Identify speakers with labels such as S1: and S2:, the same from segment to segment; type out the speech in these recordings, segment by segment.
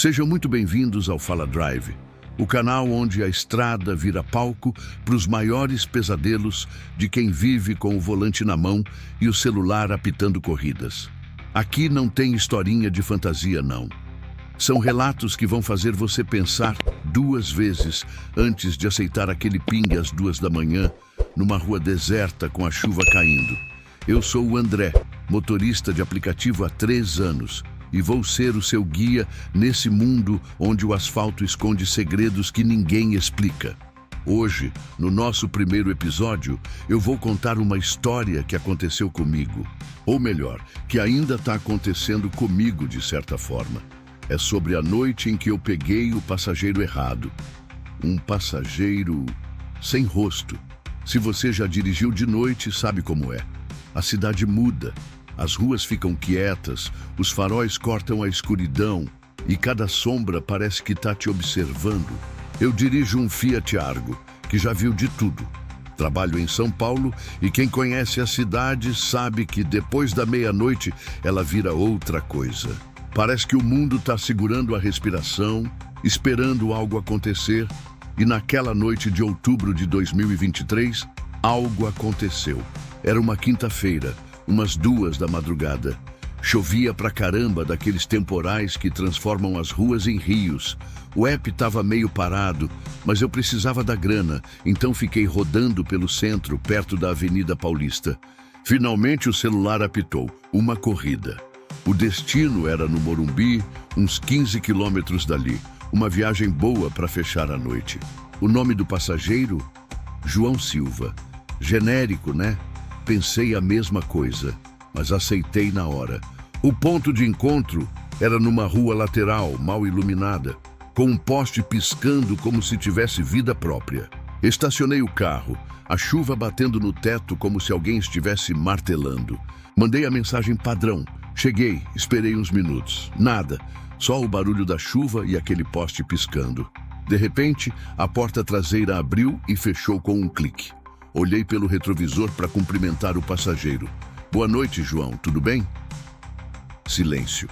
S1: Sejam muito bem-vindos ao Fala Drive, o canal onde a estrada vira palco para os maiores pesadelos de quem vive com o volante na mão e o celular apitando corridas. Aqui não tem historinha de fantasia, não. São relatos que vão fazer você pensar duas vezes antes de aceitar aquele pingue às 2 da manhã, numa rua deserta com a chuva caindo. Eu sou o André, motorista de aplicativo há 3 anos, e vou ser o seu guia nesse mundo onde o asfalto esconde segredos que ninguém explica. Hoje, no nosso primeiro episódio, eu vou contar uma história que aconteceu comigo. Ou melhor, que ainda está acontecendo comigo de certa forma. É sobre a noite em que eu peguei o passageiro errado. Um passageiro sem rosto. Se você já dirigiu de noite, sabe como é. A cidade muda. As ruas ficam quietas, os faróis cortam a escuridão e cada sombra parece que está te observando. Eu dirijo um Fiat Argo, que já viu de tudo. Trabalho em São Paulo e quem conhece a cidade sabe que depois da meia-noite ela vira outra coisa. Parece que o mundo está segurando a respiração, esperando algo acontecer, e naquela noite de outubro de 2023, algo aconteceu. Era uma quinta-feira, umas 2 da madrugada. Chovia pra caramba, daqueles temporais que transformam as ruas em rios. O app estava meio parado, mas eu precisava da grana, então fiquei rodando pelo centro, perto da Avenida Paulista. Finalmente o celular apitou, uma corrida. O destino era no Morumbi, uns 15 quilômetros dali. Uma viagem boa para fechar a noite. O nome do passageiro? João Silva. Genérico, né? Pensei a mesma coisa, mas aceitei na hora. O ponto de encontro era numa rua lateral, mal iluminada, com um poste piscando como se tivesse vida própria. Estacionei o carro, a chuva batendo no teto como se alguém estivesse martelando. Mandei a mensagem padrão. Cheguei, esperei uns minutos. Nada, só o barulho da chuva e aquele poste piscando. De repente, a porta traseira abriu e fechou com um clique. Olhei pelo retrovisor para cumprimentar o passageiro. Boa noite, João, tudo bem? Silêncio.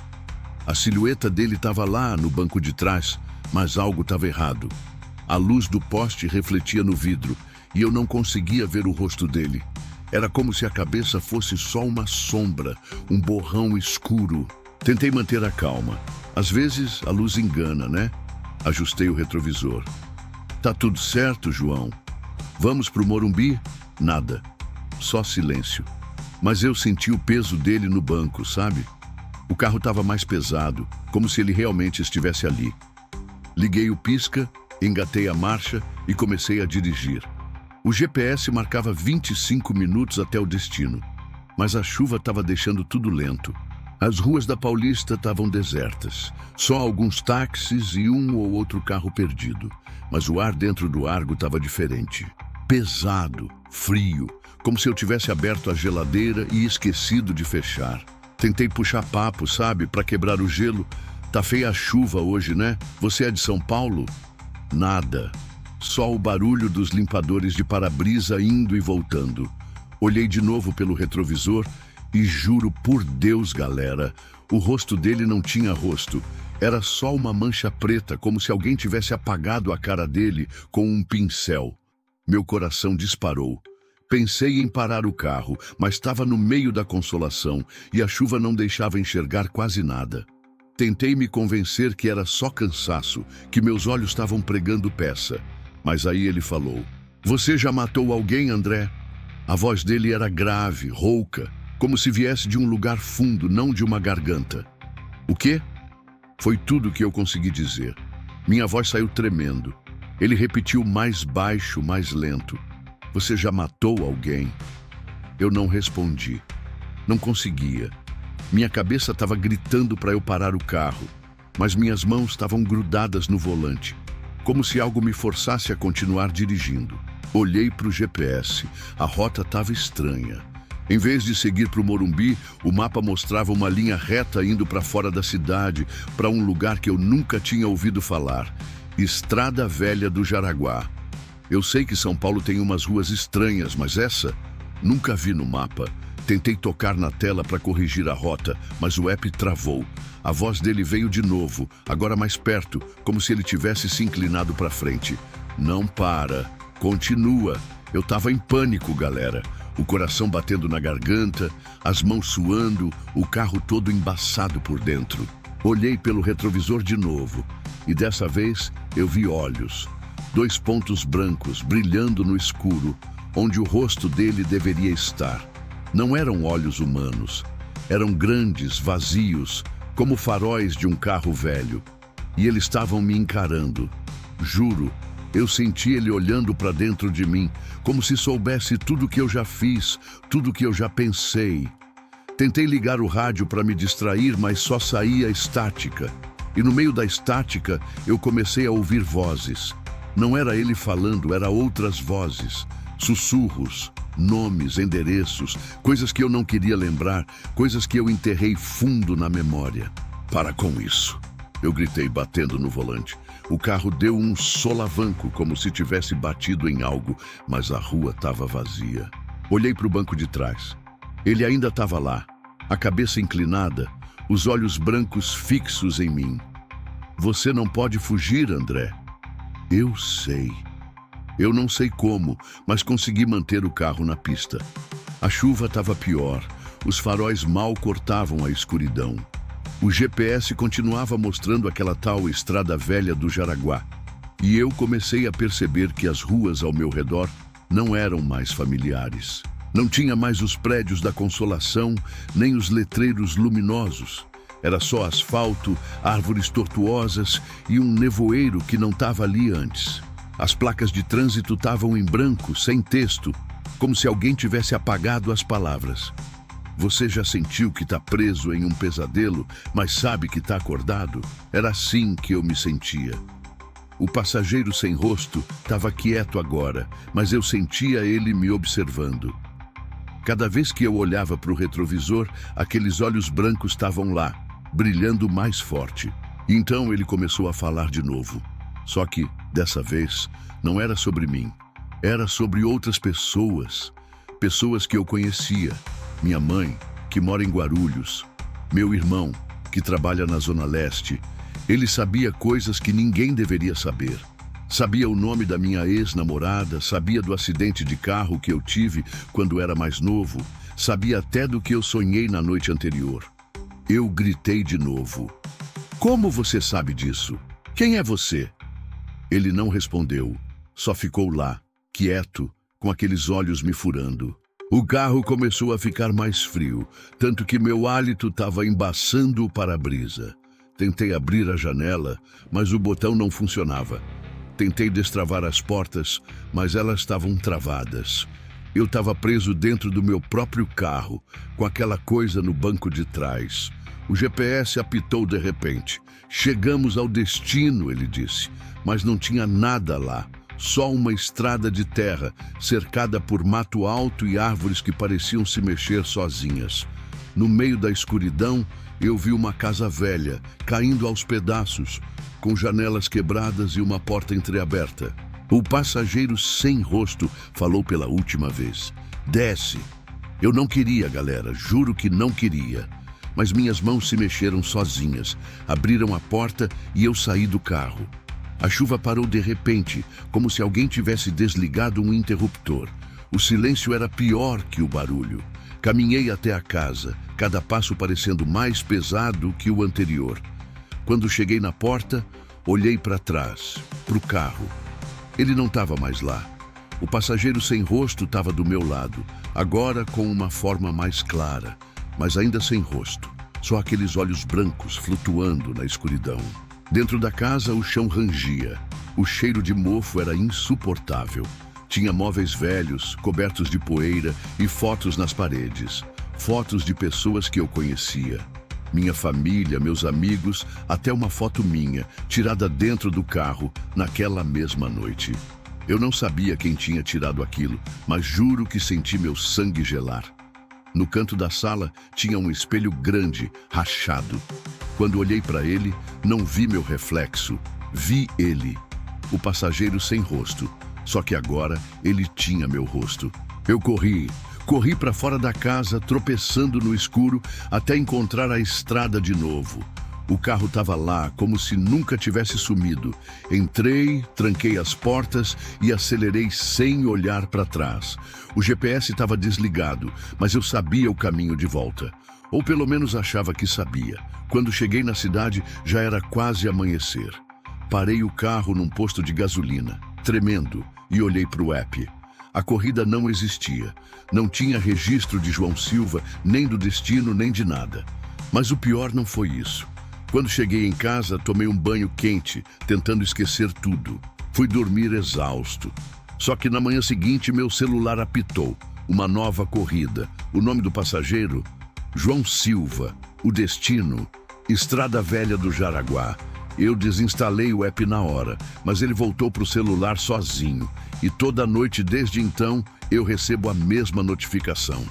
S1: A silhueta dele estava lá no banco de trás, mas algo estava errado. A luz do poste refletia no vidro e eu não conseguia ver o rosto dele. Era como se a cabeça fosse só uma sombra, um borrão escuro. Tentei manter a calma. Às vezes a luz engana, né? Ajustei o retrovisor. Tá tudo certo, João? Vamos pro Morumbi? Nada. Só silêncio. Mas eu senti o peso dele no banco, sabe? O carro estava mais pesado, como se ele realmente estivesse ali. Liguei o pisca, engatei a marcha e comecei a dirigir. O GPS marcava 25 minutos até o destino, mas a chuva estava deixando tudo lento. As ruas da Paulista estavam desertas, só alguns táxis e um ou outro carro perdido. Mas o ar dentro do Argo estava diferente. Pesado, frio, como se eu tivesse aberto a geladeira e esquecido de fechar. Tentei puxar papo, sabe, para quebrar o gelo. Tá feia a chuva hoje, né? Você é de São Paulo? Nada. Só o barulho dos limpadores de para-brisa indo e voltando. Olhei de novo pelo retrovisor e juro por Deus, galera, o rosto dele não tinha rosto. Era só uma mancha preta, como se alguém tivesse apagado a cara dele com um pincel. Meu coração disparou. Pensei em parar o carro, mas estava no meio da consolação e a chuva não deixava enxergar quase nada. Tentei me convencer que era só cansaço, que meus olhos estavam pregando peça. Mas aí ele falou: "Você já matou alguém, André?" A voz dele era grave, rouca, como se viesse de um lugar fundo, não de uma garganta. "O quê?" Foi tudo que eu consegui dizer. Minha voz saiu tremendo. Ele repetiu mais baixo, mais lento: "Você já matou alguém?" Eu não respondi. Não conseguia. Minha cabeça estava gritando para eu parar o carro, mas minhas mãos estavam grudadas no volante, como se algo me forçasse a continuar dirigindo. Olhei para o GPS. A rota estava estranha. Em vez de seguir para o Morumbi, o mapa mostrava uma linha reta indo para fora da cidade, para um lugar que eu nunca tinha ouvido falar. Estrada Velha do Jaraguá. Eu sei que São Paulo tem umas ruas estranhas, mas essa nunca vi no mapa. Tentei tocar na tela para corrigir a rota, mas o app travou. A voz dele veio de novo, agora mais perto, como se ele tivesse se inclinado para frente. Não para. Continua. Eu tava em pânico, galera. O coração batendo na garganta, as mãos suando, o carro todo embaçado por dentro. Olhei pelo retrovisor de novo, e dessa vez eu vi olhos. 2 pontos brancos brilhando no escuro, onde o rosto dele deveria estar. Não eram olhos humanos. Eram grandes, vazios, como faróis de um carro velho. E eles estavam me encarando. Juro, eu senti ele olhando para dentro de mim, como se soubesse tudo o que eu já fiz, tudo o que eu já pensei. Tentei ligar o rádio para me distrair, mas só saía estática. E no meio da estática, eu comecei a ouvir vozes. Não era ele falando, eram outras vozes. Sussurros, nomes, endereços, coisas que eu não queria lembrar, coisas que eu enterrei fundo na memória. Para com isso, eu gritei batendo no volante. O carro deu um solavanco, como se tivesse batido em algo, mas a rua estava vazia. Olhei para o banco de trás. Ele ainda estava lá, a cabeça inclinada, os olhos brancos fixos em mim. Você não pode fugir, André. Eu sei. Eu não sei como, mas consegui manter o carro na pista. A chuva estava pior, os faróis mal cortavam a escuridão. O GPS continuava mostrando aquela tal estrada velha do Jaraguá. E eu comecei a perceber que as ruas ao meu redor não eram mais familiares. Não tinha mais os prédios da Consolação, nem os letreiros luminosos. Era só asfalto, árvores tortuosas e um nevoeiro que não estava ali antes. As placas de trânsito estavam em branco, sem texto, como se alguém tivesse apagado as palavras. Você já sentiu que está preso em um pesadelo, mas sabe que está acordado? Era assim que eu me sentia. O passageiro sem rosto estava quieto agora, mas eu sentia ele me observando. Cada vez que eu olhava para o retrovisor, aqueles olhos brancos estavam lá, brilhando mais forte. Então ele começou a falar de novo. Só que, dessa vez, não era sobre mim. Era sobre outras pessoas. Pessoas que eu conhecia. Minha mãe, que mora em Guarulhos. Meu irmão, que trabalha na Zona Leste. Ele sabia coisas que ninguém deveria saber. Sabia o nome da minha ex-namorada, sabia do acidente de carro que eu tive quando era mais novo, sabia até do que eu sonhei na noite anterior. Eu gritei de novo. Como você sabe disso? Quem é você? Ele não respondeu, só ficou lá, quieto, com aqueles olhos me furando. O carro começou a ficar mais frio, tanto que meu hálito estava embaçando o para-brisa. Tentei abrir a janela, mas o botão não funcionava. Tentei destravar as portas, mas elas estavam travadas. Eu estava preso dentro do meu próprio carro, com aquela coisa no banco de trás. O GPS apitou de repente. Chegamos ao destino, ele disse, mas não tinha nada lá. Só uma estrada de terra, cercada por mato alto e árvores que pareciam se mexer sozinhas. No meio da escuridão, eu vi uma casa velha, caindo aos pedaços, com janelas quebradas e uma porta entreaberta. O passageiro sem rosto falou pela última vez. Desce. Eu não queria, galera, juro que não queria. Mas minhas mãos se mexeram sozinhas, abriram a porta e eu saí do carro. A chuva parou de repente, como se alguém tivesse desligado um interruptor. O silêncio era pior que o barulho. Caminhei até a casa, cada passo parecendo mais pesado que o anterior. Quando cheguei na porta, olhei para trás, para o carro. Ele não estava mais lá. O passageiro sem rosto estava do meu lado, agora com uma forma mais clara, mas ainda sem rosto. Só aqueles olhos brancos flutuando na escuridão. Dentro da casa, o chão rangia. O cheiro de mofo era insuportável. Tinha móveis velhos, cobertos de poeira e fotos nas paredes. Fotos de pessoas que eu conhecia. Minha família, meus amigos, até uma foto minha, tirada dentro do carro, naquela mesma noite. Eu não sabia quem tinha tirado aquilo, mas juro que senti meu sangue gelar. No canto da sala tinha um espelho grande, rachado. Quando olhei para ele, não vi meu reflexo, vi ele. O passageiro sem rosto, só que agora ele tinha meu rosto. Eu corri Corri para fora da casa, tropeçando no escuro, até encontrar a estrada de novo. O carro estava lá, como se nunca tivesse sumido. Entrei, tranquei as portas e acelerei sem olhar para trás. O GPS estava desligado, mas eu sabia o caminho de volta. Ou pelo menos achava que sabia. Quando cheguei na cidade, já era quase amanhecer. Parei o carro num posto de gasolina, tremendo, e olhei para o app. A corrida não existia. Não tinha registro de João Silva, nem do destino, nem de nada. Mas o pior não foi isso. Quando cheguei em casa, tomei um banho quente, tentando esquecer tudo. Fui dormir exausto. Só que na manhã seguinte, meu celular apitou. Uma nova corrida. O nome do passageiro? João Silva. O destino? Estrada Velha do Jaraguá. Eu desinstalei o app na hora, mas ele voltou para o celular sozinho. E toda noite desde então, eu recebo a mesma notificação.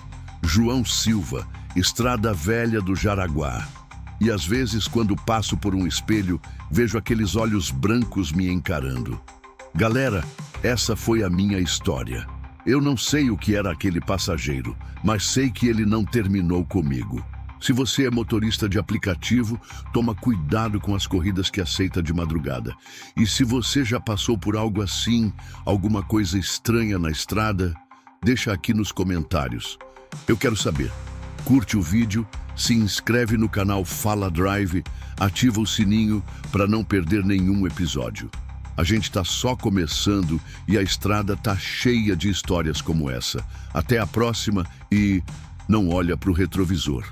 S1: João Silva, Estrada Velha do Jaraguá. E às vezes, quando passo por um espelho, vejo aqueles olhos brancos me encarando. Galera, essa foi a minha história. Eu não sei o que era aquele passageiro, mas sei que ele não terminou comigo. Se você é motorista de aplicativo, toma cuidado com as corridas que aceita de madrugada. E se você já passou por algo assim, alguma coisa estranha na estrada, deixa aqui nos comentários. Eu quero saber. Curte o vídeo, se inscreve no canal Fala Drive, ativa o sininho para não perder nenhum episódio. A gente está só começando e a estrada está cheia de histórias como essa. Até a próxima e não olha para o retrovisor.